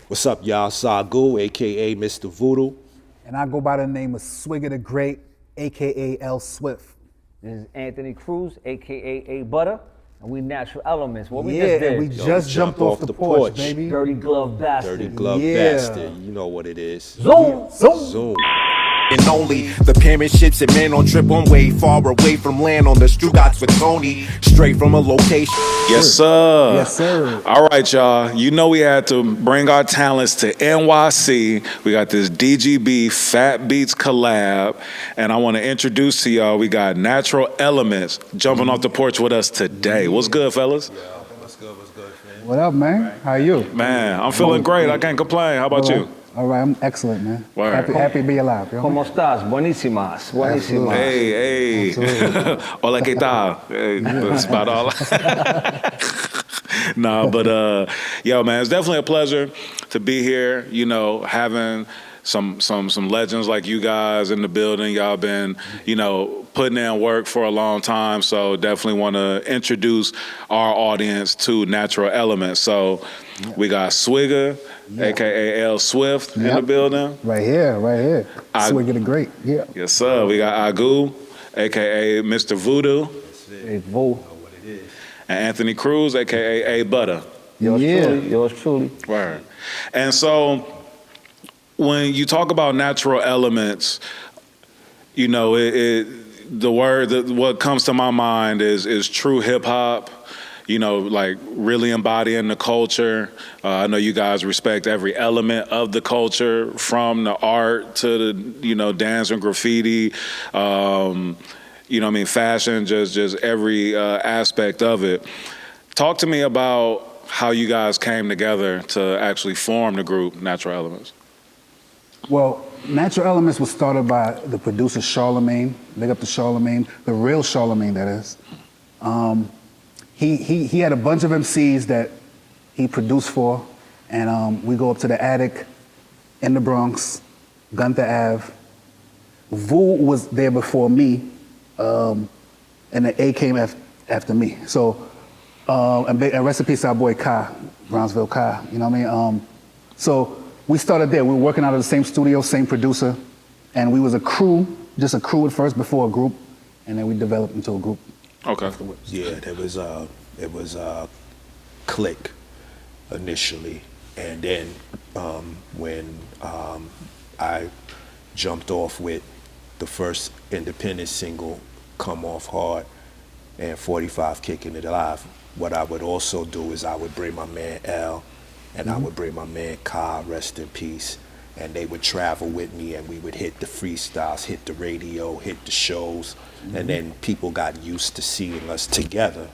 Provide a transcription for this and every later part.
What's up, y'all? Sagu, aka Mr. Voodoo. And I go by the name of Swigger the Great, aka L Swift. This is Anthony Cruz, aka A Butter, and we Natural Elements. What we Yeah, just did. and we just jumped off the porch, baby. Dirty glove bastard. Dirty glove Yeah. bastard. You know what it is. Zoom. Zoom. And only the parent ships and men on trip on way far away from land on the Strugats with Tony, straight from a location. Yes, sir. Yes, sir. All right, y'all. You know we had to bring our talents to NYC. We got this DGB Fat Beats collab, and I want to introduce to y'all, we got Natural Elements jumping off the porch with us today. What's good, fellas? What's good, fam? What up, man? How you? Man, I'm feeling great. I can't complain. How about you? All right, I'm excellent, man. Word. Happy to be alive, yo. ¿Cómo estás? Buenísimas. Buenísimas. Hey. Hola, ¿qué tal? Hey, that's about all. Nah, but yo, man, it's definitely a pleasure to be here. You know, having some legends like you guys in the building. Y'all been, you know, putting in work for a long time. So definitely want to introduce our audience to Natural Elements. So we got Swigger, aka L Swift, in the building. Right here. Swigger the Great, yeah. Yes, sir. We got Agu, aka Mr. Voodoo, Hey, Vo. and Anthony Cruz, aka A Butter. Yours truly. Word. And so when you talk about natural elements, you know, what comes to my mind is true hip hop. You know, like really embodying the culture. I know you guys respect every element of the culture, from the art to the, you know, dance and graffiti. You know what I mean, fashion, just every aspect of it. Talk to me about how you guys came together to actually form the group Natural Elements. Well, Natural Elements was started by the producer Charlemagne. Big up to Charlemagne, the real Charlemagne, that is. He had a bunch of MCs that he produced for, and we go up to the attic in the Bronx, Gunther Ave. Vu was there before me, and the A came after me. So, and rest in peace to our boy Kai, Brownsville Kai, you know what I mean? So we started there. We were working out of the same studio, same producer, and we was a crew, just a crew at first before a group, and then we developed into a group. Okay. Yeah, it was Click initially, and then when I jumped off with the first independent single, Come Off Hard, and 45 Kicking It Alive, what I would also do is I would bring my man L, and I would bring my man Ka, rest in peace, and they would travel with me, and we would hit the freestyles, hit the radio, hit the shows, and then people got used to seeing us together.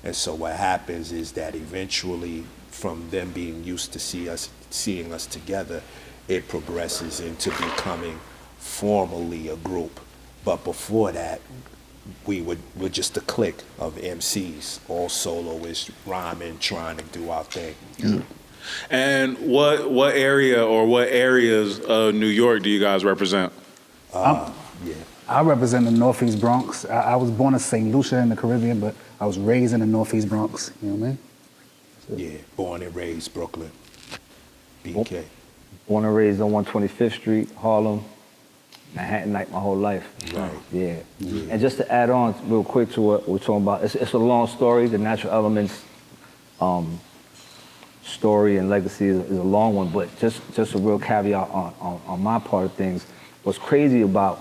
And so what happens is that eventually, from them being used to seeing us together, it progresses into becoming formally a group. But before that, we're just a clique of MCs, all soloists, rhyming, trying to do our thing. And what area or what areas of New York do you guys represent? I represent the Northeast Bronx. I was born in St. Lucia in the Caribbean, but I was raised in the Northeast Bronx, you know what I mean? Yeah, born and raised Brooklyn, BK. Born and raised on 125th Street, Harlem, Manhattan my whole life. Right. Yeah. And just to add on real quick to what we're talking about, it's a long story. The Natural Elements story and legacy is a long one, but just a real caveat on my part of things. What's crazy about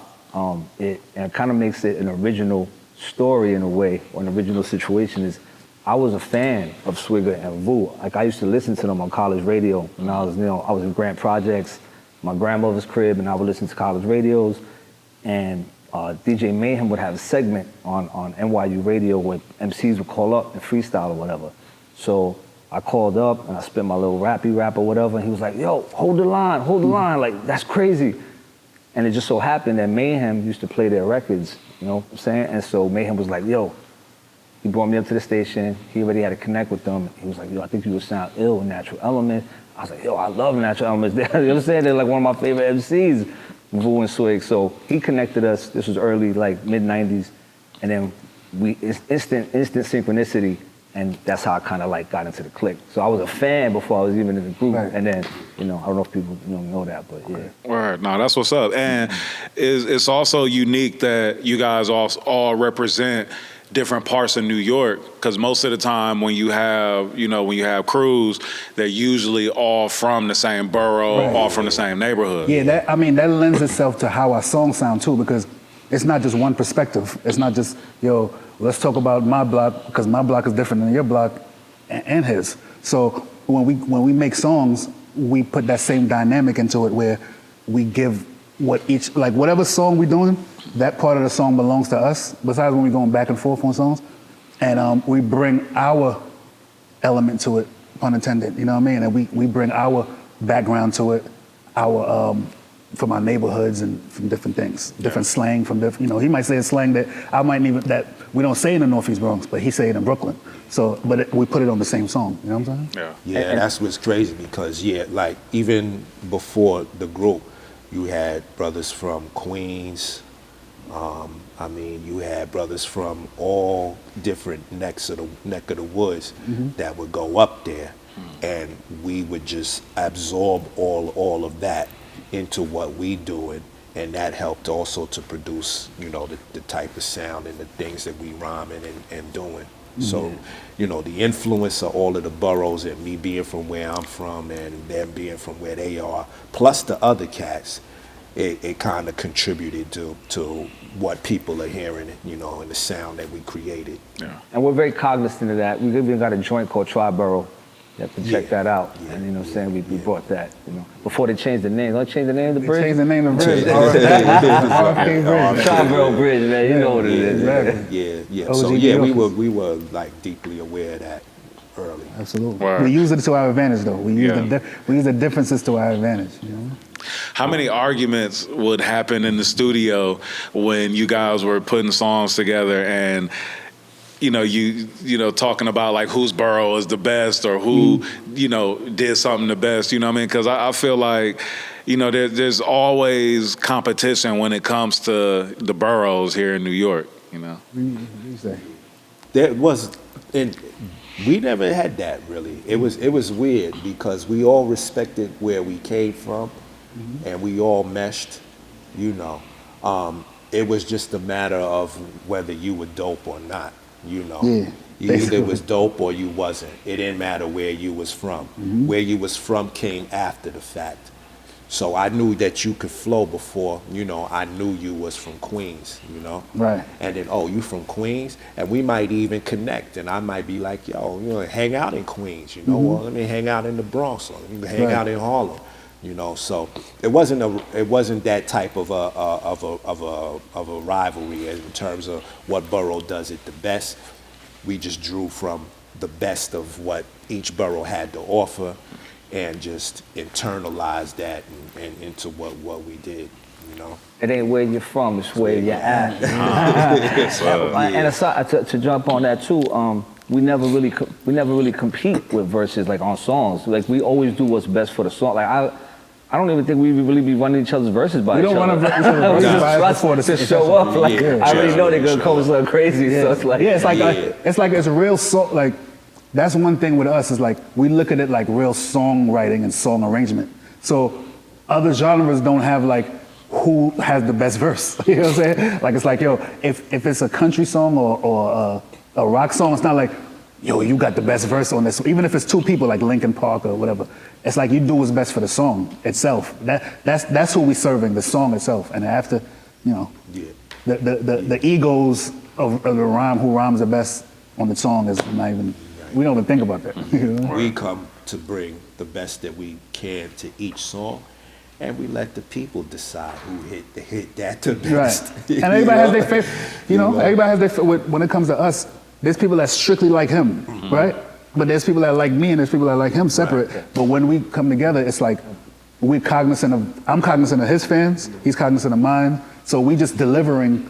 it, and it kind of makes it an original story in a way, or an original situation, is I was a fan of Swigger and Vu. Like, I used to listen to them on college radio when I was in Grant Projects, my grandmother's crib, and I would listen to college radios. And DJ Mayhem would have a segment on NYU radio where MCs would call up and freestyle or whatever. So I called up and I spit my little rappy rap or whatever, and he was like, yo, hold the line, like, that's crazy. And it just so happened that Mayhem used to play their records, you know what I'm saying? And so Mayhem was like, yo, he brought me up to the station. He already had to connect with them. He was like, yo, I think you would sound ill with Natural Elements. I was like, yo, I love Natural Elements. You know what I'm saying? They're like one of my favorite MCs, Vu and Swig. So he connected us. This was early, like mid-90s. And then instant synchronicity. and that's how I kind of like got into the clique. So I was a fan before I was even in the group, Right. and then I don't know if people know that, but yeah. Word. No, that's what's up. And it's also unique that you guys all represent different parts of New York, because most of the time when you have crews, they're usually all from the same borough, Right. all from the same neighborhood. Yeah, that lends itself to how our songs sound too, because it's not just one perspective. It's not just, let's talk about my block, because my block is different than your block and his. So when we make songs, we put that same dynamic into it, where we give whatever song we're doing, that part of the song belongs to us, besides when we're going back and forth on songs. And we bring our element to it, pun intended, you know what I mean? And we bring our background to it, from our neighborhoods and from different things, different slang from different, he might say a slang that that we don't say in the Northeast Bronx, but he say it in Brooklyn. So, we put it on the same song, you know what I'm saying? Yeah. Yeah, that's what's crazy, because like even before the group, you had brothers from Queens. You had brothers from all different neck of the woods that would go up there, and we would just absorb all of that into what we doing, and that helped also to produce, the type of sound and the things that we rhyming and doing. So, the influence of all of the boroughs, and me being from where I'm from and them being from where they are, plus the other cats, it kind of contributed to what people are hearing, and the sound that we created. Yeah. And we're very cognizant of that. We even got a joint called Tri-Borough. You have to check that out. Yeah. And we brought that, before they changed the name. Don't change the name of the bridge. Change the name of the bridge. RFK Bridge. Tri-Borough Bridge, man. You know what it is. Exactly. Yeah. OG So New we Yorkers. were like deeply aware of that early. Absolutely. Word. We use it to our advantage, though. We Yeah. use the differences to our advantage. How many arguments would happen in the studio when you guys were putting songs together, and talking about like whose borough is the best, or who did something the best, you know what I mean? Because I feel like there's always competition when it comes to the boroughs here in New York. What do you say? There was, and we never had that really. It was weird, because we all respected where we came from, and we all meshed. It was just a matter of whether you were dope or not. Yeah, You either was dope or you wasn't. It didn't matter where you was from. Where you was from came after the fact. So I knew that you could flow before, I knew you was from Queens, Right. And then, you from Queens? And we might even connect, and I might be like, hang out in Queens, or let me hang out in the Bronx, or let me hang out in Harlem, So it wasn't that type of a rivalry in terms of what borough does it the best. We just drew from the best of what each borough had to offer, and just internalized that and into what we did, It ain't where you're from, it's where you're at. And aside, to jump on that too, we never really compete with verses like on songs. Like we always do what's best for the song. Like I don't even think we really be running each other's verses by each other. We don't run each other's verses We by just trust to show up. Like I already know they're gonna come with something crazy. So it's like it's real song. Like that's one thing with us is like we look at it like real songwriting and song arrangement. So other genres don't have like who has the best verse. You know what I'm saying? Like it's like if it's a country song or a rock song, it's not like you got the best verse on this. Even if it's two people like Linkin Park or whatever, it's like you do what's best for the song itself. That's who we serving, the song itself. And after, the egos of the rhyme, who rhymes the best on the song is not even. We don't even think about that. We come to bring the best that we can to each song, and we let the people decide who hit that the best. Right. And everybody has their favorite. Everybody has their favorite. When it comes to us, there's people that strictly like him, right? But there's people that like me, and there's people that like him separate. Right. But when we come together, it's like I'm cognizant of his fans, he's cognizant of mine. So we just delivering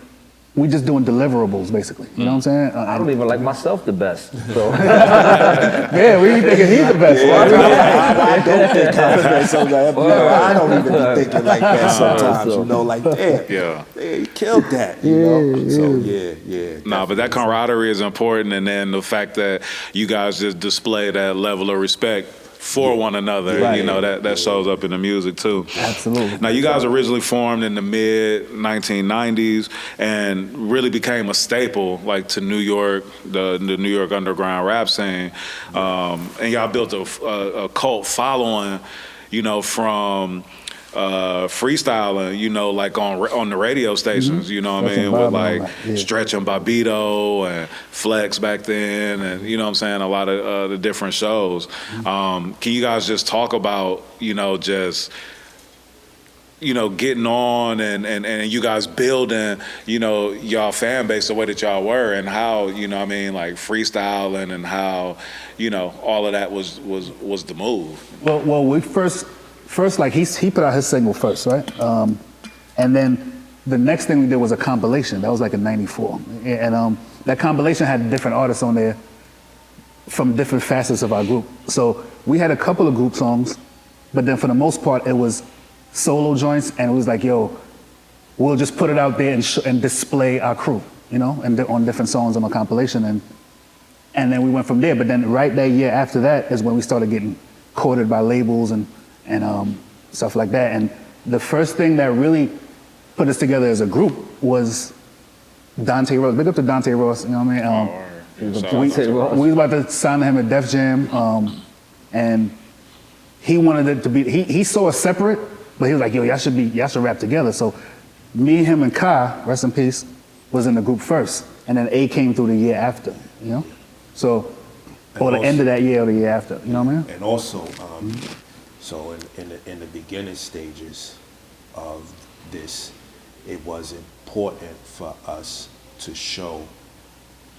we just doing deliverables basically. You know what I'm saying? I don't even like myself the best. So yeah, we thinking he's the best. I don't think I'm the best. I don't even be thinking like that sometimes. You know, like damn, Yeah. he killed that. You know, so yeah. No, but that camaraderie is important, and then the fact that you guys just display that level of respect for one another, Right. you know, that shows up in the music too. Absolutely. Now, you guys originally formed in the mid 1990s and really became a staple, like to New York, the New York underground rap scene, and y'all built a cult following, you know, from freestyling, you know, like on the radio stations, you know what I mean, with like Stretch and Bobbito and Flex back then, and you know what I'm saying, a lot of the different shows. Can you guys just talk about, you know, just, you know, getting on and you guys building, you know, y'all fan base the way that y'all were, and how, you know what I mean, like freestyling and how, you know, all of that was the move. Well, we first like he put out his single first, right? And then the next thing we did was a compilation. That was like in '94, and that compilation had different artists on there from different facets of our group. So we had a couple of group songs, but then for the most part it was solo joints, and it was like, yo, we'll just put it out there and display our crew, you know, and on different songs on a compilation, and then we went from there. But then right that year after that is when we started getting courted by labels and stuff like that. And the first thing that really put us together as a group was Dante Ross. Big up to Dante Ross, you know what I mean? We was about to sign him at Def Jam, and he wanted it to be, he saw us separate, but he was like, yo, y'all should rap together. So me, him, and Ka, rest in peace, was in the group first, and then A came through the year after, you know? So, or the end of that year or the year after, you know what I mean? And also, so in the beginning stages of this, it was important for us to show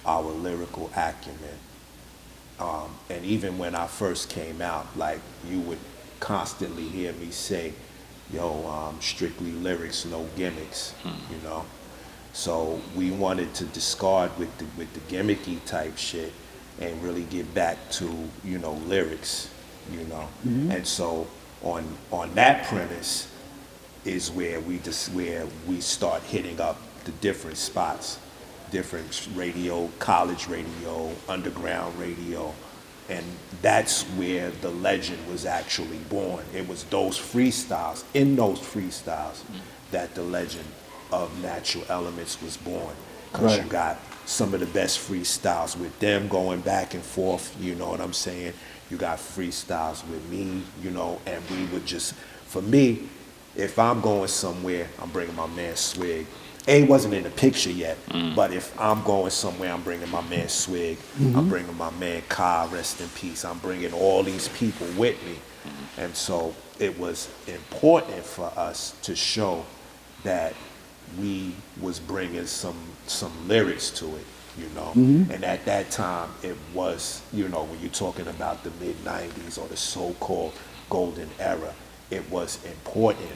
our lyrical acumen. And even when I first came out, like, you would constantly hear me say, yo, strictly lyrics, no gimmicks, you know? So we wanted to discard with the gimmicky type shit and really get back to, you know, lyrics, you know? And so on that premise is where we start hitting up the different spots, different radio, college radio, underground radio, and that's where the legend was actually born. It was those freestyles, that the legend of Natural Elements was born. Because you got some of the best freestyles with them going back and forth, you know what I'm saying? You got freestyles with me, you know, and we would just, for me, if I'm going somewhere, I'm bringing my man Swig. A wasn't in the picture yet, but if I'm going somewhere, I'm bringing my man Swig. I'm bringing my man Ka, rest in peace. I'm bringing all these people with me. And so it was important for us to show that we was bringing some lyrics to it, you know? And at that time, it was, you know, when you're talking about the mid-90s or the so-called golden era, it was important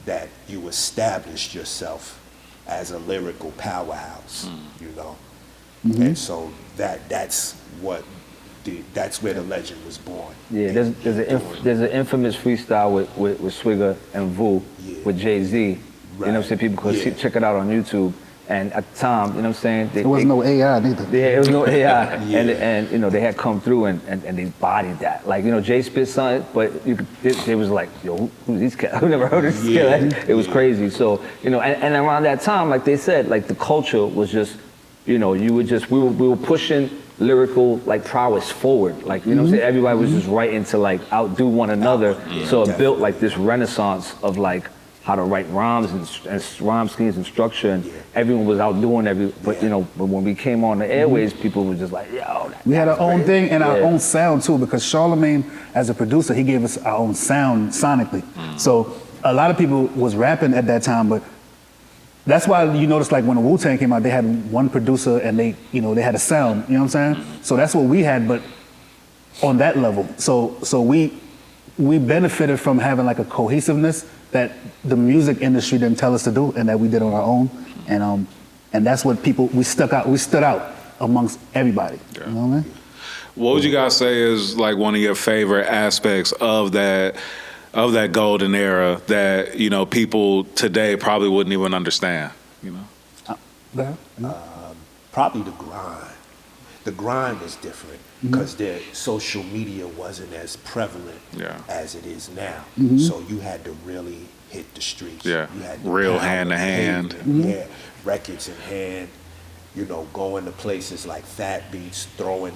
that you established yourself as a lyrical powerhouse, you know? And so that's where the legend was born. Yeah, there's an infamous freestyle with Swigger and Vu with Jay-Z. You know what I'm saying? People could check it out on YouTube. And at the time, you know what I'm saying? There was no AI neither. Yeah, it was no AI. And you know, they had come through and they bodied that. Like, you know, Jay spit something, but it was like, yo, who's these cats? I've never heard of this kid. It was crazy. So, you know, and around that time, like they said, like the culture was just, you know, we were pushing lyrical like prowess forward. Like, you know what I'm saying? Everybody was just writing to like outdo one another. So it built like this renaissance of like how to write rhymes and rhyme schemes and structure, and everyone was outdoing but you know, but when we came on the airways, people were just like, yo. We had our own thing and our own sound too, because Charlemagne, as a producer, he gave us our own sound sonically. So a lot of people was rapping at that time, but that's why you notice like when the Wu-Tang came out, they had one producer and they had a sound, you know what I'm saying? So that's what we had, but on that level. So we benefited from having like a cohesiveness that the music industry didn't tell us to do, and that we did on our own. And And that's what we stood out amongst everybody. Yeah. You know what I mean? What would you guys say is like one of your favorite aspects of that golden era that, you know, people today probably wouldn't even understand, you know? Go ahead. Probably the grind. The grind was different because the social media wasn't as prevalent Yeah. as it is now. So you had to really hit the streets. Yeah. You had to Real pound hand the to hand. pavement. Yeah, records in hand. You know, going to places like Fat Beats, throwing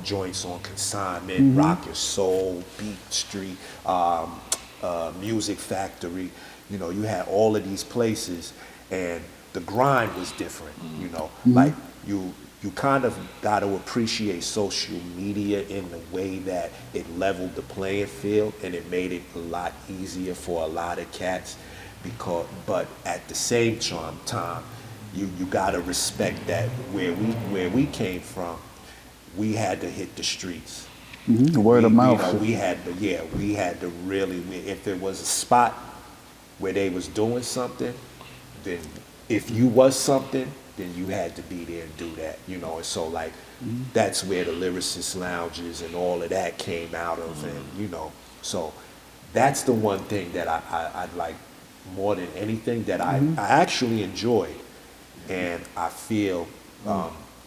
joints on consignment, Rock Your Soul, Beat Street, Music Factory. You know, you had all of these places, and the grind was different. You know, like you kind of got to appreciate social media in the way that it leveled the playing field, and it made it a lot easier for a lot of cats. But at the same time, you got to respect that where we came from, we had to hit the streets. The word of mouth. You know, we had to really. If there was a spot where they was doing something, then if you was something, then you had to be there and do that. You know, and so like that's where the lyricist lounges and all of that came out of, and you know, so that's the one thing that I like more than anything that I actually enjoyed. And I feel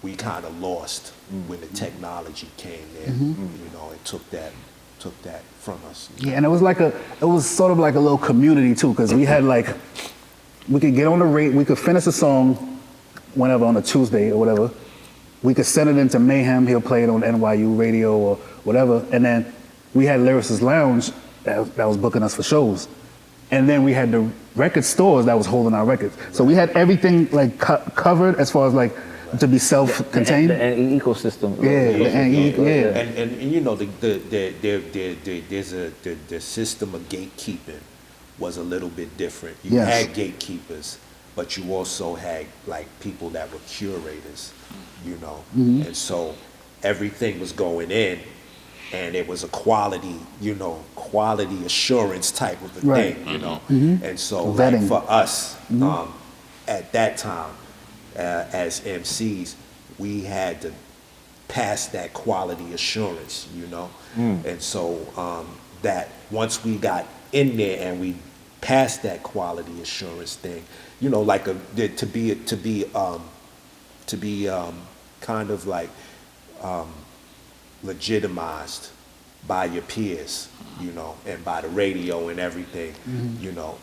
we kind of lost when the technology came in. You know, it took that from us. Yeah, and it was sort of like a little community too, because we had like, we could get on the rate, we could finish a song whenever on a Tuesday or whatever. We could send it into Mayhem, he'll play it on NYU radio or whatever, and then we had Lyricist Lounge that was booking us for shows. And then we had the record stores that was holding our records. So we had everything like covered as far as like to be self-contained. The ecosystem. And you know the system of gatekeeping was a little bit different. You had gatekeepers, but you also had like people that were curators, you know, and so everything was going in. And it was a quality assurance type of a thing, you know. And so like for us, at that time, as MCs, we had to pass that quality assurance, you know. And so that once we got in there and we passed that quality assurance thing, you know, like to be kind of like legitimized by your peers, you know, and by the radio and everything, you know,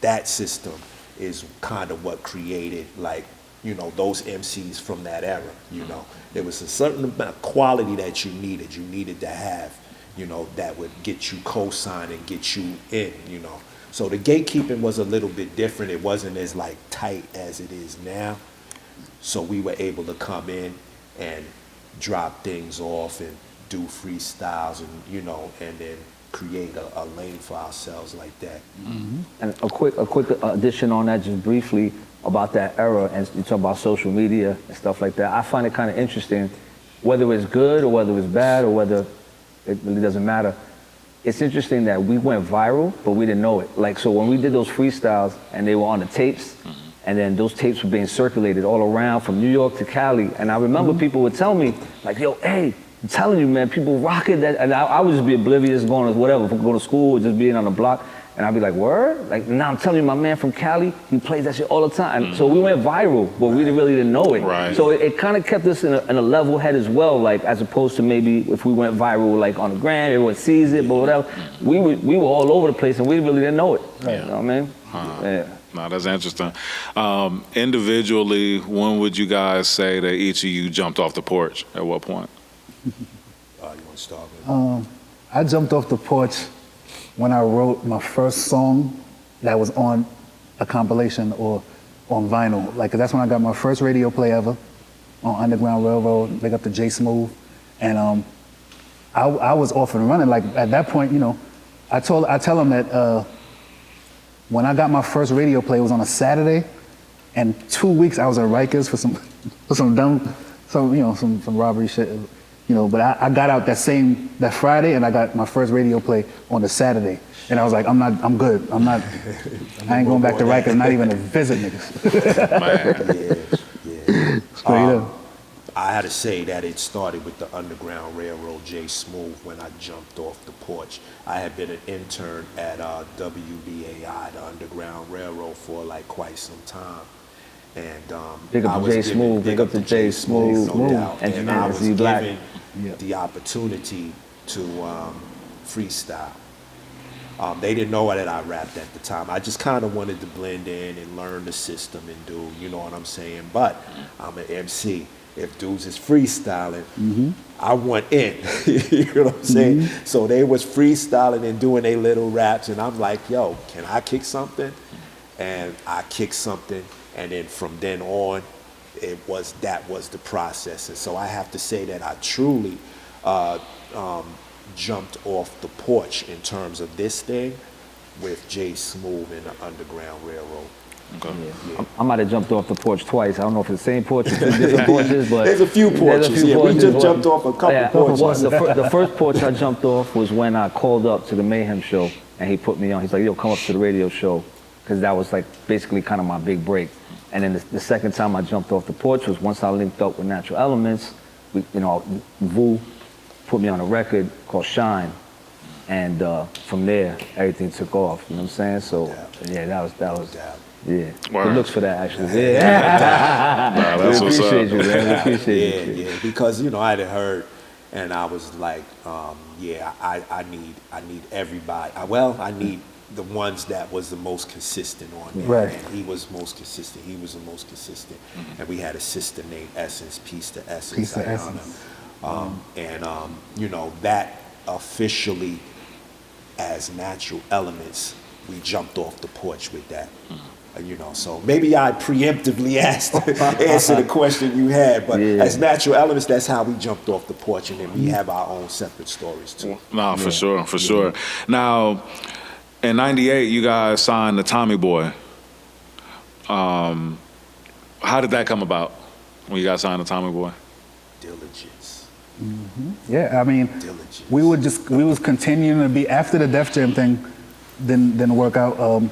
that system is kind of what created, like, you know, those MCs from that era, you know. There was a certain amount of quality that you needed to have, you know, that would get you co-signed and get you in, you know. So the gatekeeping was a little bit different. It wasn't as like tight as it is now. So we were able to come in and drop things off and do freestyles and, you know, and then create a lane for ourselves like that. And a quick addition on that, just briefly, about that era, and you talk about social media and stuff like that. I find it kind of interesting, whether it's good or whether it's bad or whether it really doesn't matter. It's interesting that we went viral, but we didn't know it. Like, so when we did those freestyles and they were on the tapes, and then those tapes were being circulated all around from New York to Cali, and I remember people would tell me, like, yo, hey, I'm telling you, man, people rocking that, and I would just be oblivious, going to whatever, go to school, or just being on the block, and I'd be like, word? Like, now I'm telling you, my man from Cali, he plays that shit all the time. And so we went viral, but we really didn't know it. Right. So it kind of kept us in a level head as well, like, as opposed to maybe if we went viral, like, on the gram, everyone sees it, but whatever. We were all over the place, and we really didn't know it. Yeah. You know what I mean? Yeah. No, that's interesting. Individually, when would you guys say that each of you jumped off the porch? At what point? You want to start with? I jumped off the porch when I wrote my first song that was on a compilation or on vinyl. Like, that's when I got my first radio play ever on Underground Railroad, big up to J Smooth. And I was off and running. Like, at that point, you know, I tell them that when I got my first radio play, it was on a Saturday, and 2 weeks I was at Rikers for some robbery shit. you know, but I got out that Friday, and I got my first radio play on the Saturday. And I was like, I'm good. I ain't going back to Rikers, not even to visit niggas. Yeah. Straight up. I had to say that it started with the Underground Railroad, Jay Smooth, when I jumped off the porch. I had been an intern at WBAI, the Underground Railroad, for like quite some time. And Big up I to was Jay given- Smooth, big up to Jay Smooth, no doubt. And I was Black. given Yeah. the opportunity to freestyle. They didn't know that I rapped at the time. I just kind of wanted to blend in and learn the system and do, you know what I'm saying? But I'm an MC. If dudes is freestyling, I want in. You know what I'm saying? So they was freestyling and doing their little raps, and I'm like, yo, can I kick something? And I kicked something, and then from then on, that was the process. And so I have to say that I truly jumped off the porch in terms of this thing with Jay Smooth and the Underground Railroad. Okay. Yeah. I might have jumped off the porch twice. I don't know if it's the same porch or two different porches, but There's a few porches. We just jumped off a couple porches. Well, the first porch I jumped off was when I called up to the Mayhem show, and he put me on. He's like, "Yo, come up to the radio show," because that was like basically kind of my big break. And then the second time I jumped off the porch was once I linked up with Natural Elements. Vu put me on a record called Shine, and from there everything took off. You know what I'm saying? So yeah, that was. Yeah, Word. good looks for that actually. Yeah, Nah, that's what's up. We appreciate you, man. We appreciate you. Yeah, because I had heard, and I was like, I need everybody. I need the ones that was the most consistent on there. Right. And he was most consistent. He was the most consistent. And we had a sister named Essence, Peace to Essence. Peace to Ayana. Essence. That officially, as Natural Elements, we jumped off the porch with that. So maybe I preemptively answer the question you had, but as Natural Elements, that's how we jumped off the porch, and then we have our own separate stories too. No, for sure. Now, in '98, you guys signed the Tommy Boy. How did that come about when you guys signed the Tommy Boy? Diligence. Yeah, I mean, Diligence. we was continuing to be, after the Def Jam thing didn't work out,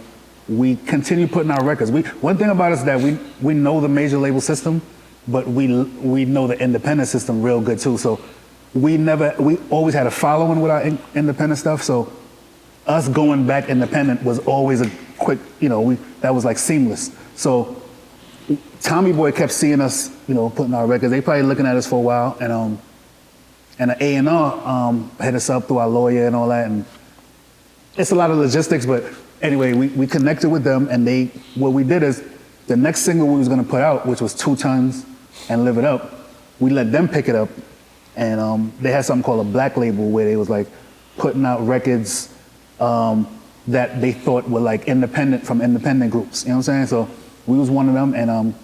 we continued putting out records. One thing about us is that we know the major label system, but we know the independent system real good too. So we always had a following with our independent stuff. So us going back independent was always a quick, that was like seamless. So Tommy Boy kept seeing us, putting our records. They probably looking at us for a while, and the A&R hit us up through our lawyer and all that, and it's a lot of logistics, but anyway, we connected with them, and what we did is, the next single we was gonna put out, which was 2 Tons and Live It Up, we let them pick it up, and they had something called a black label, where they was like putting out records that they thought were like independent from independent groups, you know what I'm saying? So we was one of them, and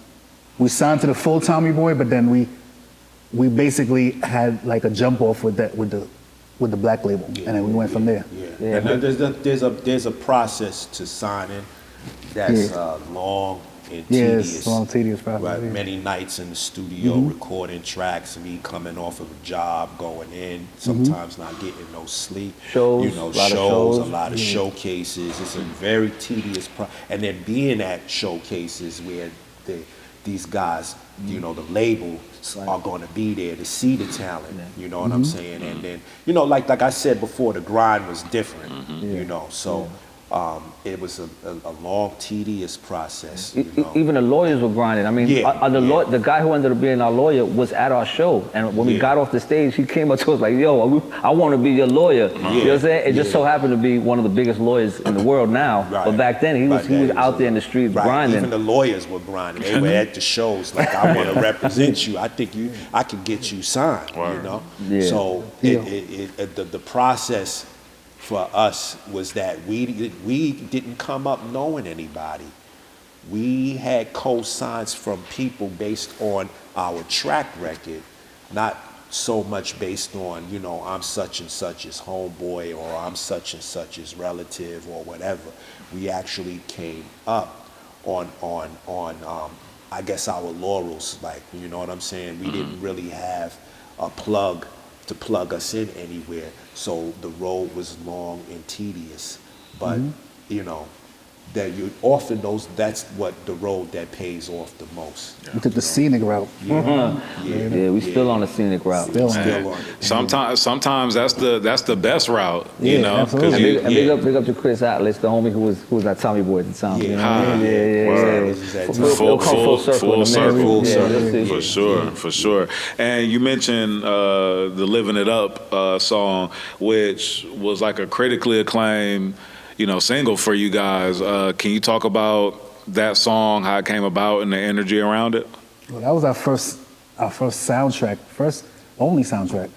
we signed to the full Tommy Boy, but then we basically had like a jump off with the black label, and then we went from there. Yeah. And there's a process to signing that's long and tedious. It's a long, tedious process. Right, Yeah. many nights in the studio recording tracks, me coming off of a job, going in, sometimes not getting no sleep. Shows, a shows. lot of showcases. It's a very tedious and then being at showcases where these guys, the label are going to be there to see the talent, you know what I'm saying? And then, like I said before, the grind was different, so it was a long, tedious process. Even the lawyers were grinding. I mean, the guy who ended up being our lawyer was at our show, and when we got off the stage, he came up to us like, "Yo, I want to be your lawyer." You know what I'm saying? It just so happened to be one of the biggest lawyers in the world now, but back then he was out there in the streets grinding. Even the lawyers were grinding. They were at the shows like, "I want to represent you. I think I can get you signed." Yeah. So the process for us was that we didn't come up knowing anybody. We had co-signs from people based on our track record, not so much based on, I'm such and such as homeboy, or I'm such and such as relative, or whatever. We actually came up on I guess our laurels, like, you know what I'm saying? We didn't really have a plug to plug us in anywhere. So the road was long and tedious, but you know, that you often that's what the road that pays off the most. We took the scenic route. Yeah, we still on the scenic route. Still on Still it. on it. Sometimes that's the best route, you Yeah, know. 'Cause absolutely. And big up to Chris Atlas, the homie who was our Tommy boy at the time. Yeah. You know what I mean? Yeah. Word. That Full time. Full circle, Yeah, for sure, for sure. And you mentioned the "Living It Up" song, which was like a critically acclaimed, you know, single for you guys. Can you talk about that song, how it came about, and the energy around it? Well, that was our first soundtrack, first only soundtrack.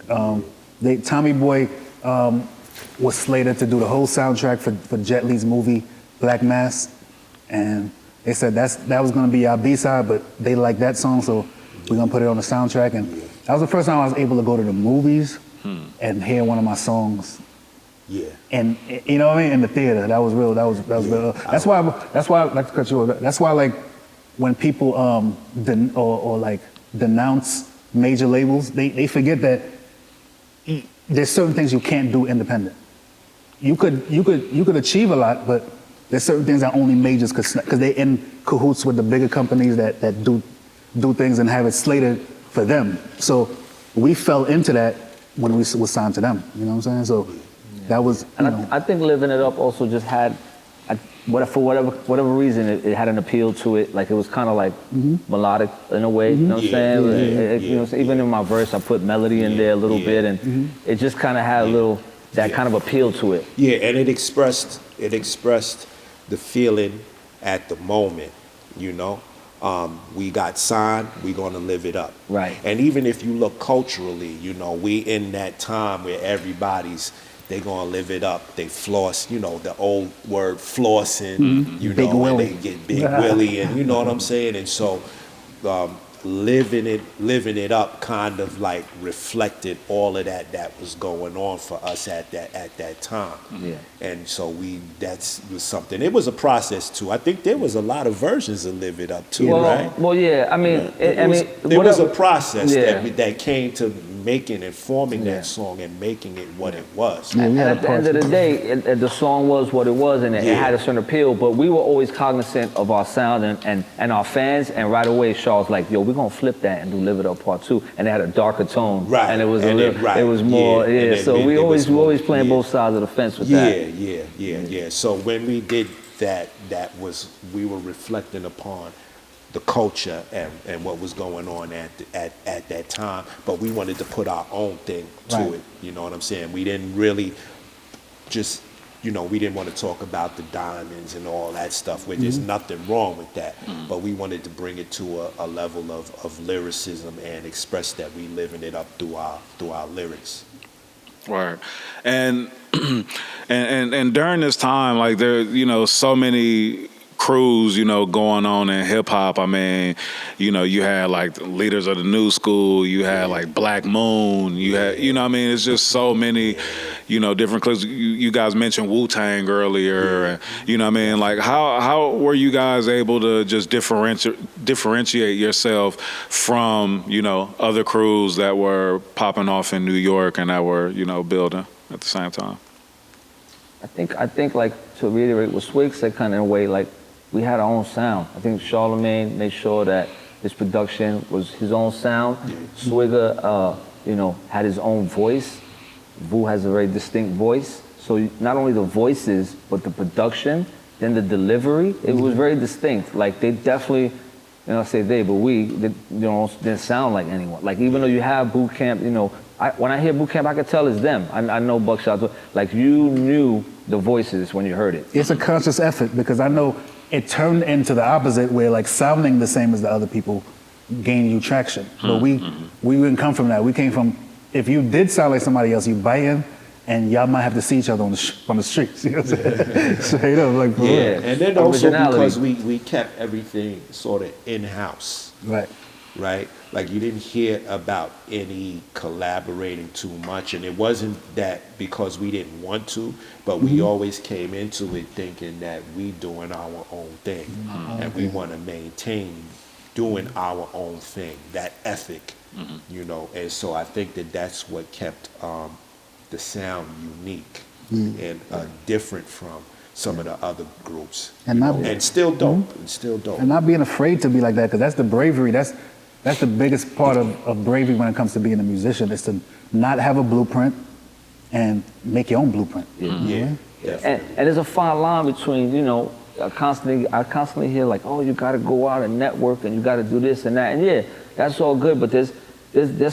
Tommy Boy was slated to do the whole soundtrack for Jet Li's movie Black Mass, and they said that was going to be our B-side, but they liked that song, so we're going to put it on the soundtrack. And that was the first time I was able to go to the movies and hear one of my songs. Yeah. And you know what I mean, in the theater, that was real. That was real. That's why like to cut you off. That's why like when people like denounce major labels, they forget that there's certain things you can't do independent. You could achieve a lot, but there's certain things that only majors because they're in cahoots with the bigger companies that do things and have it slated for them. So we fell into that when we was signed to them. You know what I'm saying? So. That was, and I think Living It Up also just had, for whatever reason, it had an appeal to it. Like it was kind of like melodic in a way. You know what I'm saying? You know, even in my verse, I put melody in there a little bit, and it just kind of had a little that kind of appeal to it. Yeah, and it expressed the feeling at the moment. You know, we got signed, we're gonna live it up. Right. And even if you look culturally, you know, we in that time where they gonna live it up. They floss, you know, the old word flossing, you Big know, Willie. and they get Big Willie, and you know what I'm saying? And so living it up kind of like reflected all of that was going on for us at that time. Yeah. And so was something. It was a process too. I think there was a lot of versions of Live It Up too, right? Well, yeah. I mean, There was a process Yeah. that came to making and forming that song and making it what it was. Yeah, And at the end of the day, the song was what it was, and it had a certain appeal. But we were always cognizant of our sound and our fans. And right away, Shaw's like, "Yo, we're gonna flip that and do Live It Up Part 2." And it had a darker tone, Right. And it was And it was more, yeah. And then So we always playing yeah. both sides of the fence with that. Yeah. So when we did that, we were reflecting upon the culture and what was going on at that time, but we wanted to put our own thing to Right. it. You know what I'm saying? We didn't really just, you know, we didn't want to talk about the diamonds and all that stuff, where there's nothing wrong with that, but we wanted to bring it to a level of lyricism and express that we living it up through our lyrics. Word. And and during this time, like there, you know, so many crews, you know, going on in hip hop. I mean, you know, you had like the Leaders of the New School, you had like Black Moon, you had, you know what I mean? It's just so many, you know, different clips. You guys mentioned Wu-Tang earlier, and, you know what I mean? Like how were you guys able to just differentiate yourself from, you know, other crews that were popping off in New York and that were, you know, building at the same time? I think like to reiterate what Swig said, kind of in a way, like we had our own sound. I think Charlemagne made sure that his production was his own sound. Swigger, you know, had his own voice. Vu has a very distinct voice. So not only the voices, but the production, then the delivery, it was very distinct. Like they definitely, you know, I say they, but you know, didn't sound like anyone. Like even though you have Boot Camp, you know, when I hear Boot Camp, I could tell it's them. I know Buckshot. Like you knew the voices when you heard it. It's a conscious effort because I know it turned into the opposite where like sounding the same as the other people gained you traction. But we didn't come from that. We came from, if you did sound like somebody else, you buy in and y'all might have to see each other on the streets. You know what I'm saying? Straight up, like for real. And then also Originality. because we kept everything sort of in-house. Right? Like you didn't hear about any collaborating too much, and it wasn't that because we didn't want to, but we always came into it thinking that we doing our own thing, and we want to maintain doing our own thing, that ethic you know, and so I think that that's what kept the sound unique and different from some of the other groups, And you not- know, and still dope, and still dope. And not being afraid to be like that, because that's the bravery. That's the biggest part of bravery when it comes to being a musician, is to not have a blueprint and make your own blueprint. Yeah, And, definitely. and there's a fine line between, you know, I constantly hear like, oh, you got to go out and network and you got to do this and that. And yeah, that's all good, but there's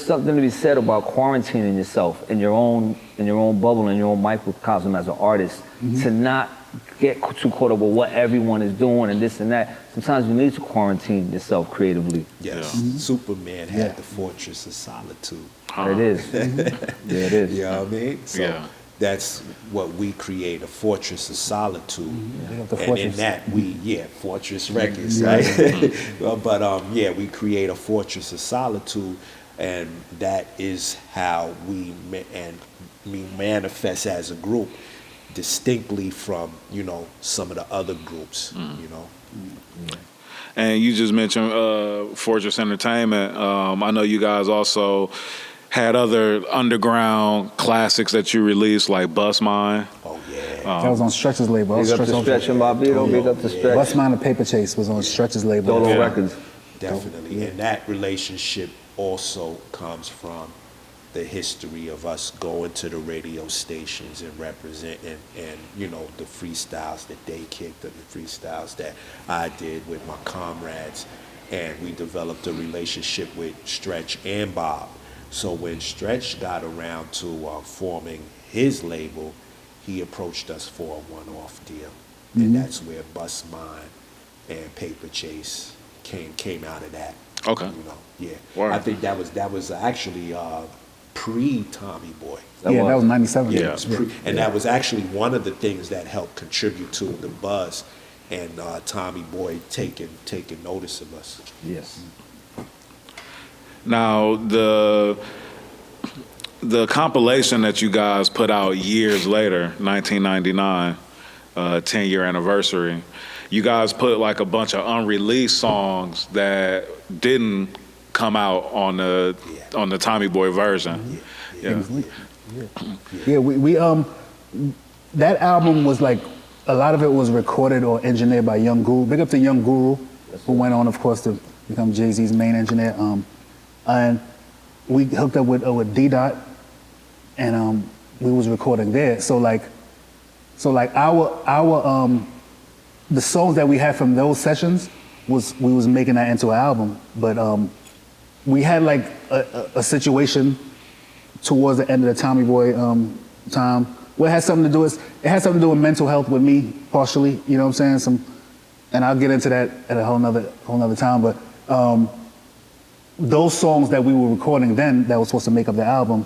something to be said about quarantining yourself in your own bubble, in your own microcosm as an artist, to not get too caught up with what everyone is doing and this and that. Sometimes you need to quarantine yourself creatively. Yes, Superman had the Fortress of Solitude. There it is. There it is. You know what I mean? So Yeah. that's what we create, a Fortress of Solitude. Big up the And in Fortress. that Fortress Records, right? But we create a Fortress of Solitude, and that is how we manifest as a group distinctly from, you know, some of the other groups, you know. And you just mentioned Fortress Entertainment. I know you guys also had other underground classics that you released, like Bust Mine. Oh yeah. That was on Stretch's label. Big up to Stretch and Bobbito, big up to Stretch. Bust Mine and Paper Chase was on Stretch's label. Dolo Yeah. Records. Definitely. And that relationship also comes from the history of us going to the radio stations and representing, and, you know, the freestyles that they kicked and the freestyles that I did with my comrades. And we developed a relationship with Stretch and Bob. So when Stretch got around to forming his label, he approached us for a one-off deal. And that's where Bust Mine and Paper Chase came out of that. Okay. You know, yeah. Word. I think that was actually pre-Tommy Boy. That was 97. Yeah, it was and that was actually one of the things that helped contribute to the buzz, and Tommy Boy taking notice of us. Yes. Now, the compilation that you guys put out years later, 1999, 10-year anniversary, you guys put like a bunch of unreleased songs that didn't come out on the Tommy Boy version. Yeah. Yeah, we that album was like, a lot of it was recorded or engineered by Young Guru. Big up to Young Guru, who went on, of course, to become Jay-Z's main engineer. And we hooked up with D-Dot, and we was recording there. So like our the songs that we had from those sessions we was making that into an album. But we had like a situation towards the end of the Tommy Boy time where it had something to do with mental health with me partially. You know what I'm saying? And I'll get into that at a whole nother time. But those songs that we were recording then that was supposed to make up the album,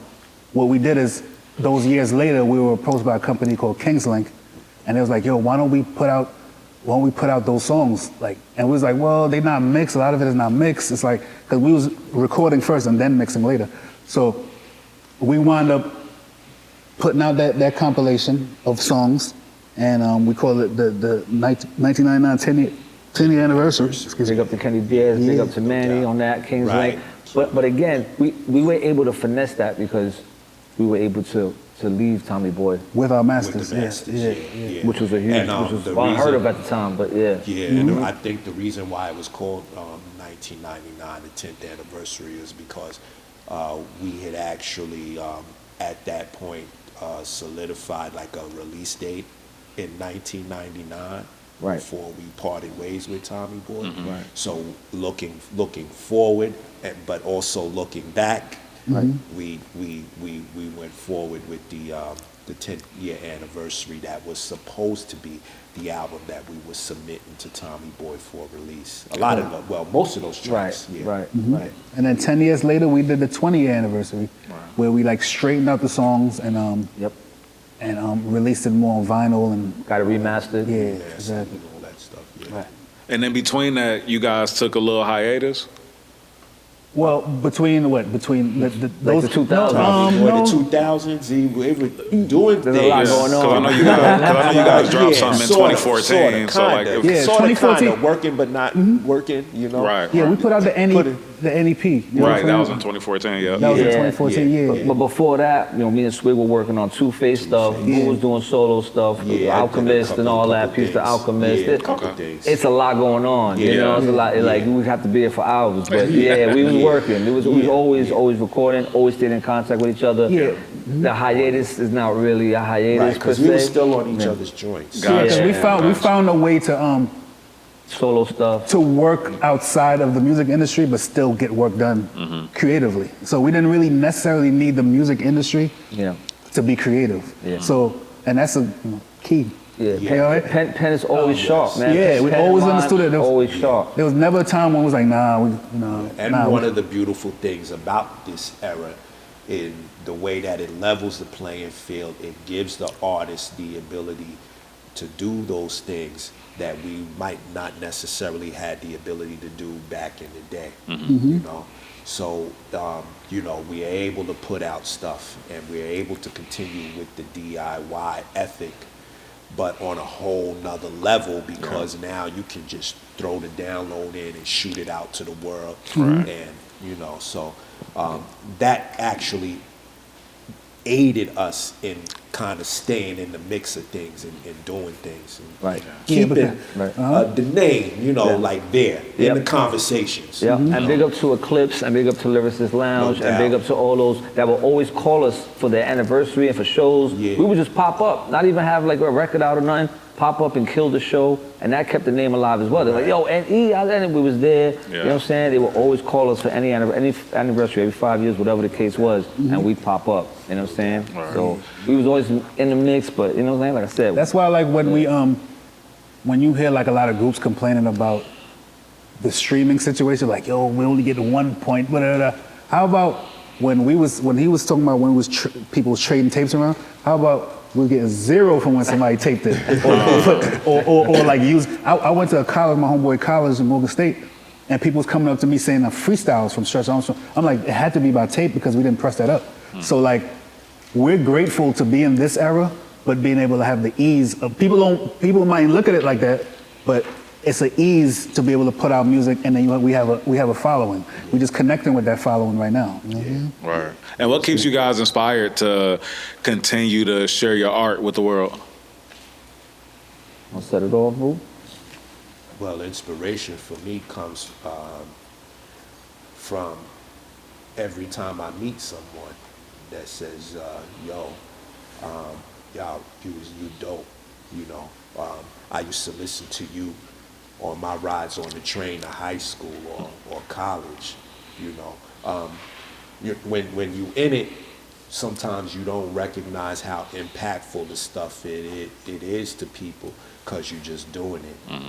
what we did is, those years later, we were approached by a company called Kingslink, and it was like, yo, why don't we put out those songs? Like, and we was like, well, they're not mixed. A lot of it is not mixed. It's like, because we was recording first and then mixing later. So we wound up putting out that compilation of songs, and we call it the 1999 10-year anniversary. Excuse Big me. up to Kenny Diaz, big up to Manny on that, King's Right. Lake. But again, we were able to finesse that because we were able to leave Tommy Boy, With our With masters. the masters, yeah. which was a huge, And, which was the unheard of reason- at the time, but yeah. Yeah, and I think the reason why it was called 1999, the 10th anniversary, is because we had actually, at that point, solidified like a release date in 1999. Right. Before we parted ways with Tommy Boy. Right. So looking forward, but also looking back, we went forward with the 10th year anniversary that was supposed to be the album that we were submitting to Tommy Boy for release. A lot of most of those tracks. Right, Yeah. right, right. And then 10 years later, we did the 20-year anniversary, where we like straightened out the songs and Yep. released it more on vinyl and Got it remastered. yeah, Yeah, exactly. all that stuff. Yeah. Right. And then between that, you guys took a little hiatus. Well, between what? Between those the 2000s. During the 2000s, they were doing There's a lot things. going on. Because I know you guys dropped something in sorta, 2014. So like, kinda. Yeah, Sorta, 2014. kinda working, but not working, you know? right. Yeah, we put out the NEP. You know what Right, I'm that was saying? in 2014. Yeah. That was in Yeah, 2014. Yeah. But before that, you know, me and Swig were working on Two-Face stuff. Yeah. Who was doing solo stuff, Yeah, I did a Alchemist and all that, couple Piece to things. Alchemist. Yeah, a couple things. It's a lot going on. You Yeah. know, it's a lot. Like we would have to be here for hours. But yeah, we was working. We was always recording, always staying in contact with each other. Yeah. The hiatus is not really a hiatus Right, per because we were se. still on each other's joints. Gotcha. Yeah, because we Yeah. found a way Solo stuff. to work outside of the music industry, but still get work done creatively. So we didn't really necessarily need the music industry Yeah. to be creative. Yeah. So, and that's a key. Yeah. You know, right? Pen is always sharp, man. Yeah, we Pen always line, understood it. There was- Always sharp. There was never a time when it was like, And one of the beautiful things about this era in the way that it levels the playing field, it gives the artist the ability to do those things that we might not necessarily had the ability to do back in the day. You know, so you know, we are able to put out stuff, and we are able to continue with the DIY ethic, but on a whole nother level, because now you can just throw the download in and shoot it out to the world. And you know, so that actually aided us in kind of staying in the mix of things and doing things and Right. keeping Right. the name, you know, like there in Yep. the conversations. Yeah, you and know. big up to Eclipse, and big up to Lyricist Lounge, No and big doubt. up to all those that will always call us for their anniversary and for shows. Yeah. We would just pop up, not even have like a record out or nothing, pop up and kill the show, and that kept the name alive as well. They're like, yo, NE, and we was there. You know what I'm saying? They would always call us for any anniversary, every 5 years, whatever the case was, and we pop up. You know what I'm saying? Right. So we was always in the mix, but you know what I'm saying? Like I said, That's why, like, when you hear like a lot of groups complaining about the streaming situation, like, yo, we only get 1 point, blah, blah, blah. How about when he was talking about when people was trading tapes around? How about we're getting 0 from when somebody taped it, or like use? I went to a college, my homeboy college in Morgan State, and people was coming up to me saying freestyles from Stretch Armstrong. I'm like, it had to be by tape because we didn't press that up. So like, we're grateful to be in this era, but being able to have the ease of people might look at it like that, but it's an ease to be able to put out music, and then we have a following. We're just connecting with that following right now. You know? Right. And what keeps you guys inspired to continue to share your art with the world? I'll set it off, boo. Well, inspiration for me comes from every time I meet someone that says, yo, you dope, you know. I used to listen to you on my rides on the train to high school or college, you know. When you in it, sometimes you don't recognize how impactful the stuff it is to people because you're just doing it.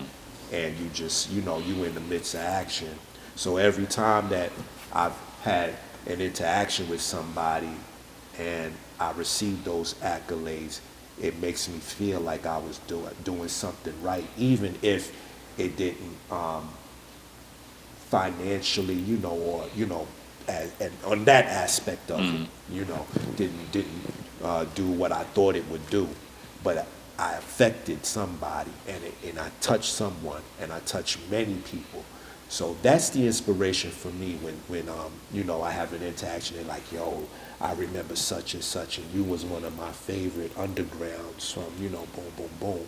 And you just, you know, you in the midst of action. So every time that I've had an interaction with somebody and I received those accolades, it makes me feel like I was doing something right, even if it didn't financially, you know, or, you know, and on that aspect of it, you know, didn't do what I thought it would do, but I affected somebody, and I touched someone, and I touched many people. So that's the inspiration for me when you know, I have an interaction and like, yo, I remember such and such, and you was one of my favorite undergrounds from, you know, boom, boom, boom,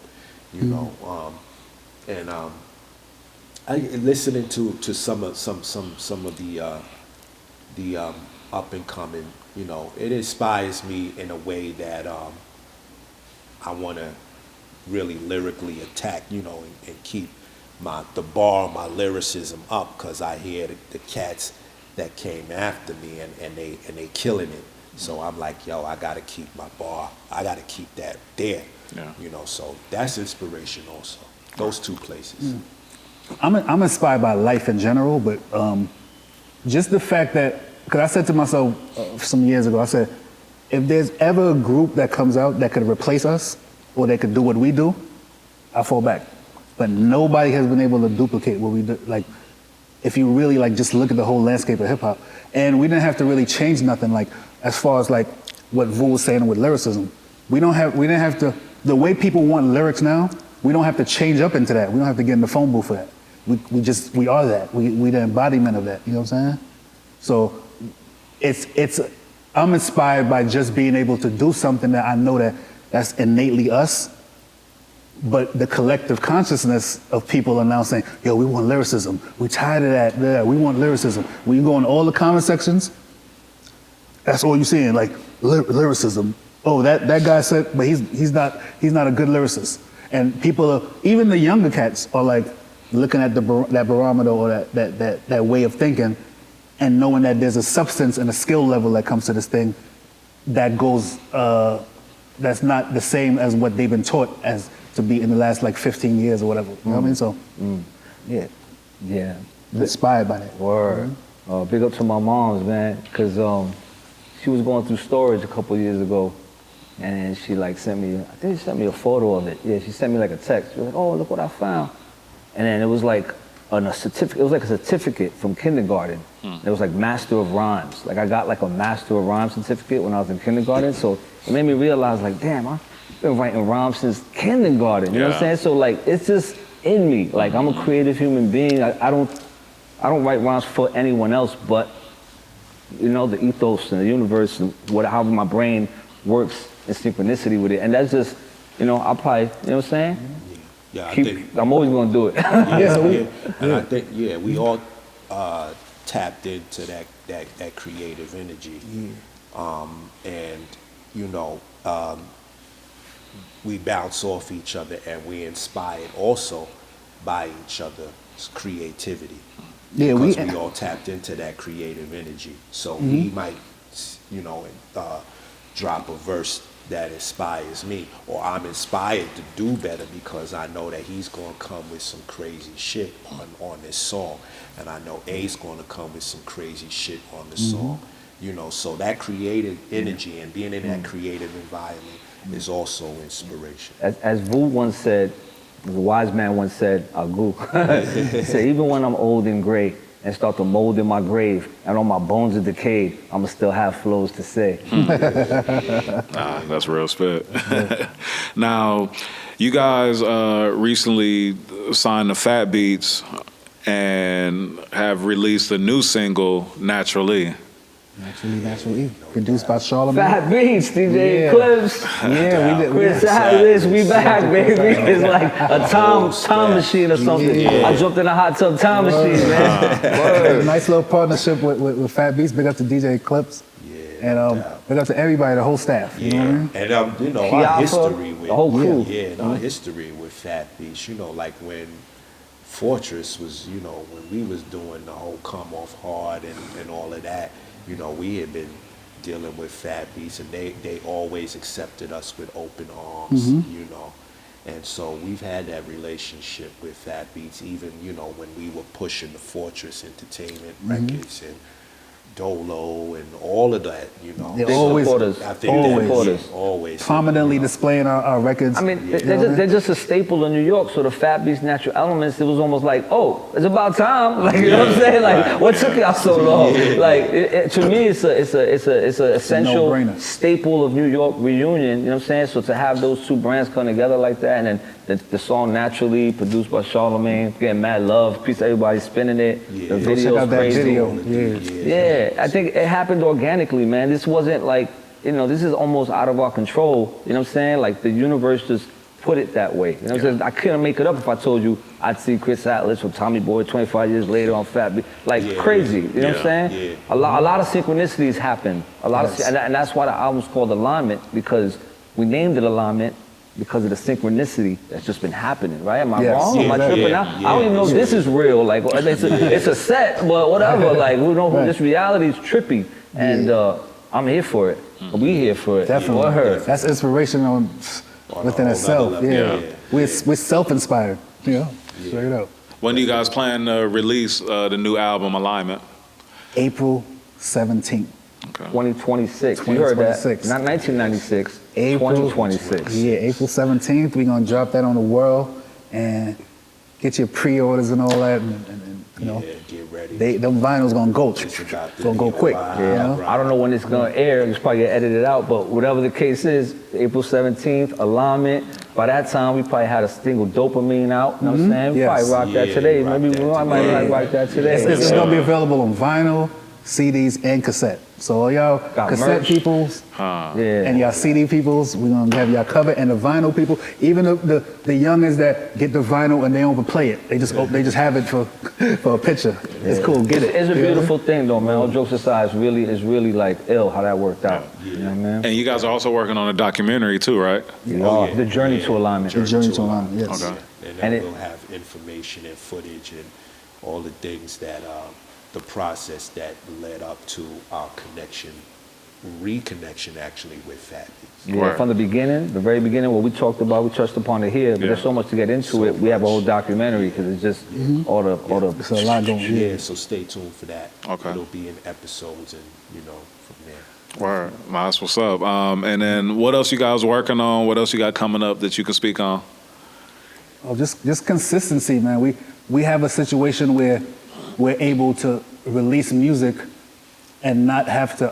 you know, and I listening to some of the up and coming, you know, it inspires me in a way that I want to really lyrically attack, you know, and keep the bar, my lyricism up, because I hear the cats that came after me and they killing it. So I'm like, yo, I gotta keep my bar. I gotta keep that there. Yeah. You know, so that's inspiration also. Those two places. I'm inspired by life in general, but just the fact that, because I said to myself some years ago, I said, if there's ever a group that comes out that could replace us, or they could do what we do, I fall back. But nobody has been able to duplicate what we do. Like, if you really like just look at the whole landscape of hip hop. And we didn't have to really change nothing, like as far as like what Vu was saying with lyricism. We didn't have to, the way people want lyrics now, we don't have to change up into that. We don't have to get in the phone booth for that. We are that. We the embodiment of that, you know what I'm saying? So I'm inspired by just being able to do something that I know that's innately us, but the collective consciousness of people are now saying, yo, we want lyricism. We tired of that. Yeah, we want lyricism. When you go in all the comment sections, that's all you're seeing, like lyricism. Oh, that guy said, but he's not a good lyricist. And people are, even the younger cats are like looking at that barometer or that way of thinking, and knowing that there's a substance and a skill level that comes to this thing that goes, that's not the same as what they've been taught as to be in the last like 15 years or whatever. You know what I mean? So, Yeah. inspired by that. Word. Big up to my moms, man, because she was going through storage a couple years ago, and then she like sent me, I think she sent me a photo of it. Yeah, she sent me like a text. She was like, oh, look what I found. And then it was like a certificate. It was like a certificate from kindergarten. It was like Master of Rhymes. Like I got like a Master of Rhymes certificate when I was in kindergarten. So it made me realize like, damn, I've been writing rhymes since kindergarten. You know what I'm saying? So like, it's just in me. Like I'm a creative human being. I don't write rhymes for anyone else, but you know, the ethos and the universe and how my brain works in synchronicity with it. And that's just, you know, I'll probably, you know what I'm saying? Yeah, I'm always gonna do it. And I think, we all tapped into that creative energy. And, you know, we bounce off each other and we're inspired also by each other's creativity. Yeah, because we all tapped into that creative energy. So we might, you know, drop a verse that inspires me, or I'm inspired to do better because I know that he's gonna come with some crazy shit on this song, and I know A's gonna come with some crazy shit on the song. You know, so that creative energy and being in that creative environment is also inspiration. As Vu once said, the wise man once said, Agu, he said, even when I'm old and gray and start to mold in my grave and all my bones are decayed, I'ma still have flows to say. That's real spit. Now, you guys recently signed to Fat Beats and have released a new single, Naturally. Naturally. Produced by Charlamagne. Fat Beats, DJ Clips. Yeah, we did. Chris Hiatus, we back, baby. It's like a time machine or something. I jumped in a hot tub time machine, man. Nice little partnership with Fat Beats. Big up to DJ Clips. And big up to everybody, the whole staff. You know what I mean? And you know, our history with the whole crew. our history with Fat Beats, you know, like when Fortress was, you know, when we was doing the whole Come Off Hard and all of that, you know, we had been dealing with Fat Beats, and they always accepted us with open arms, you know. And so we've had that relationship with Fat Beats, even, you know, when we were pushing the Fortress Entertainment records and Dolo and all of that, you know. They're always prominently displaying our records. I mean, they're just a staple in New York. So the Fat Beats Natural Elements, it was almost like, oh, it's about time. Like, you know what I'm saying? Like, what took y'all so long? Like, to me, it's a essential staple of New York reunion. You know what I'm saying? So to have those two brands come together like that, and then the song Naturally, produced by Charlamagne, getting mad love, piece of everybody spinning it. The video's crazy. Yeah, I think it happened organically, man. This wasn't like, you know, this is almost out of our control. You know what I'm saying? Like the universe just put it that way. You know what I'm saying? I couldn't make it up if I told you I'd see Chris Atlas or Tommy Boy 25 years later on Fat Beat. Like crazy. You know what I'm saying? A lot of synchronicities happen. And that's why the album's called Alignment, because we named it Alignment because of the synchronicity that's just been happening, right? Am I wrong? Am I tripping out? I don't even know if this is real. Like, it's a set, but whatever. Like, we know this reality is trippy, and I'm here for it. We here for it. Definitely. That's inspirational within itself. We're self-inspired. You know, straight up. When do you guys plan to release the new album, Alignment? April 17th. 2026. You heard that? Not 1996. April 2026. Yeah, April 17th. We're gonna drop that on the world, and get your pre-orders and all that, and you know, Yeah, get ready. Them vinyls gonna go, gonna go quick. Yeah. You know? I don't know when it's gonna air. It's probably get edited out, but whatever the case is, April 17th, alignment. By that time, we probably had a single Dopamine out. You know what I'm saying? We Yes. probably rock that Yeah, today. rock Maybe that I might today. rock that today. It's gonna be available on vinyl, CDs, and cassette. So all y'all Got cassette merch. peoples Yeah. and y'all CD peoples, we're gonna have y'all covered. And the vinyl people, even the youngins that get the vinyl and they don't even play it, they just have it for a picture. It's cool, get it. It's a You know? beautiful thing though, man. All jokes aside, it's really like ill how that worked out. You know what I mean? And you guys are also working on a documentary too, right? You Oh, are. yeah. The journey Yeah. to alignment. The journey to alignment, yes. Okay. And And then it- we'll have information and footage and all the things that, the process that led up to our reconnection actually with Fabulous. Yeah, Word. from the beginning, the very beginning, what we talked about, we touched upon it here, but Yeah. there's so much to get into it. We have a whole documentary because it's just all the It's a lot going on. Yeah, so stay tuned for that. Okay. It'll be in episodes and, from there. Word. Nah, that's what's up. And then what else you guys working on? What else you got coming up that you can speak on? Oh, just consistency, man. We have a situation where we're able to release music and not have to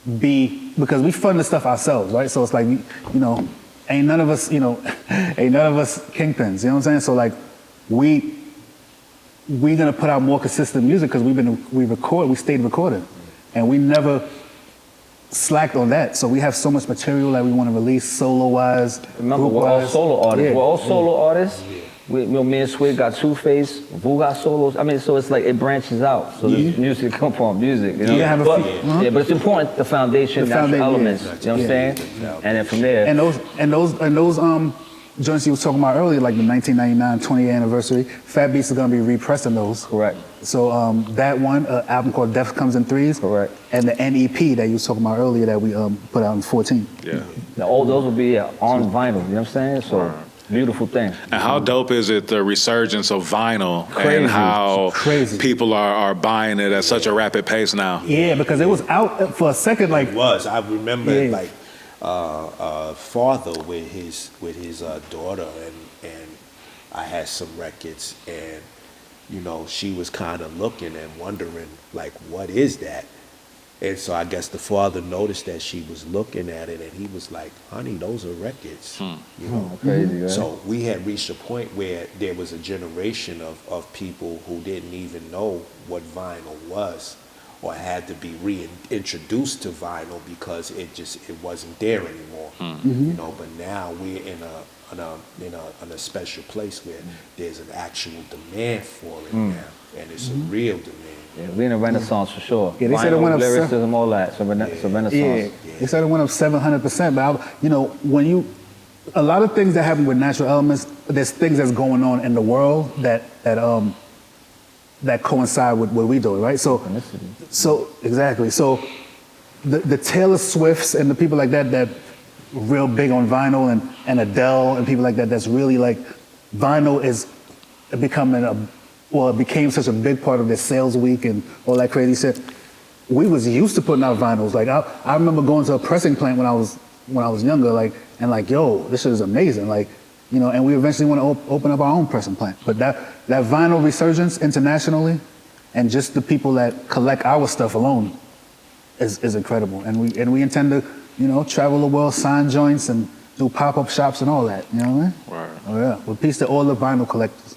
because we fund the stuff ourselves, right? So it's like, ain't none of us kingpins, you know what I'm saying? So like, we're gonna put out more consistent music because we stayed recording, and we never slacked on that. So we have so much material that we want to release solo-wise, Remember, we're all group-wise. solo artists. Yeah. We're all solo artists. Me and Swig got Two-Face, Vu got solos. I mean, so it's like it branches out. So there's music come from music, you know? Yeah, have a but, few- yeah, but it's important, the foundation, The natural foundation, elements, yeah. you know what I'm Yeah. saying? And then from there, And those joints you was talking about earlier, like the 1999 20th anniversary, Fat Beats is gonna be repressing those. correct. So that one album called Death Comes in Threes. Correct. And the NEP that you was talking about earlier that we put out in 14. Yeah. Now, all those will be on vinyl, you know what I'm saying? So, beautiful thing. And how dope is it, the resurgence of vinyl Crazy. and how Crazy. people are buying it at such a rapid pace now? Yeah, because it was out for a second, like It was. I remember Yeah. like father with his daughter and I had some records and she was kind of looking and wondering like what is that? And so I guess the father noticed that she was looking at it and he was like, honey, those are records. Crazy, right? So we had reached a point where there was a generation of people who didn't even know what vinyl was or had to be reintroduced to vinyl because it wasn't there anymore. But now we're in a special place where there's an actual demand for it now, and it's a real demand. Yeah, we in a renaissance for sure. Yeah, they said it Vinyl, went up lyricism, all that. So it's a renaissance. Yeah, they said it went up 700%. But a lot of things that happen with natural elements, there's things that's going on in the world that coincide with what we do, right? So exactly. So the Taylor Swifts and the people like that real big on vinyl and Adele and people like that. That's really like vinyl is becoming it became such a big part of their sales week and all that crazy shit. We was used to putting out vinyls. Like I remember going to a pressing plant when I was younger, yo, this shit is amazing. And we eventually want to open up our own pressing plant. But that vinyl resurgence internationally, and just the people that collect our stuff alone, is incredible. And we intend to, travel the world, sign joints, and do pop-up shops and all that. You know what I mean? Right. Oh yeah. With peace to all the vinyl collectors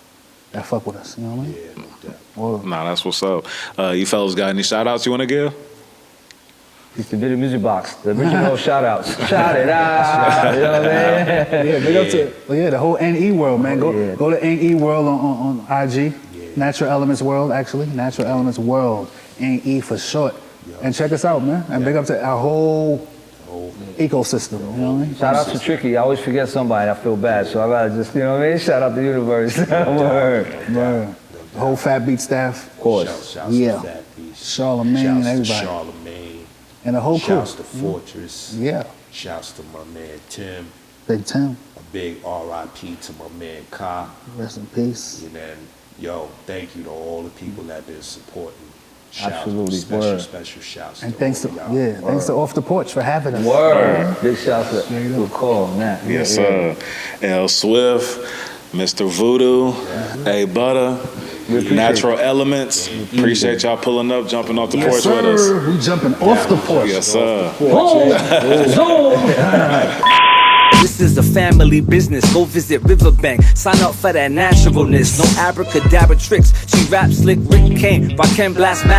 that fuck with us. You know what I mean? Yeah, no doubt. Well, Nah, that's what's up. You fellas got any shout outs you want to give? It's the Video Music Box, the original shout-outs. Shout it out, you know what I mean? yeah, big up to the whole NE world, man. Go to NE world on IG. Yeah. Natural Elements World, actually. Natural Elements World, NE for short. And check us out, man. And big up to our whole ecosystem. You know what I mean? Shout out to Tricky. I always forget somebody. I feel bad, so I gotta just, you know what I mean? Shout out the universe. Word. Word. The whole Fat Beat staff. Of course. Shouts Yeah. to Fat Beast. Charlemagne Shouts and to everybody. Charlemagne. And the whole crew. Shouts to Fortress. Yeah. Shouts to my man Tim. Big Tim. A big R.I.P. to my man Ka. Rest in peace. And then, thank you to all the people that been supporting. Absolutely. Special shouts. And to thanks all to of y'all. thanks to Off the Porch for having us. Word. Big shout out to call on that. Yes, sir. L Swift, Mr. Voodoo, A Butter, Natural Elements. Appreciate y'all pulling up, jumping off the porch with us. We jumping off the porch. Yes, sir. This is a family business. Go visit Riverbank. Sign up for that naturalness. No abracadabra tricks. She raps slick. Rick Kane. Rakim blast.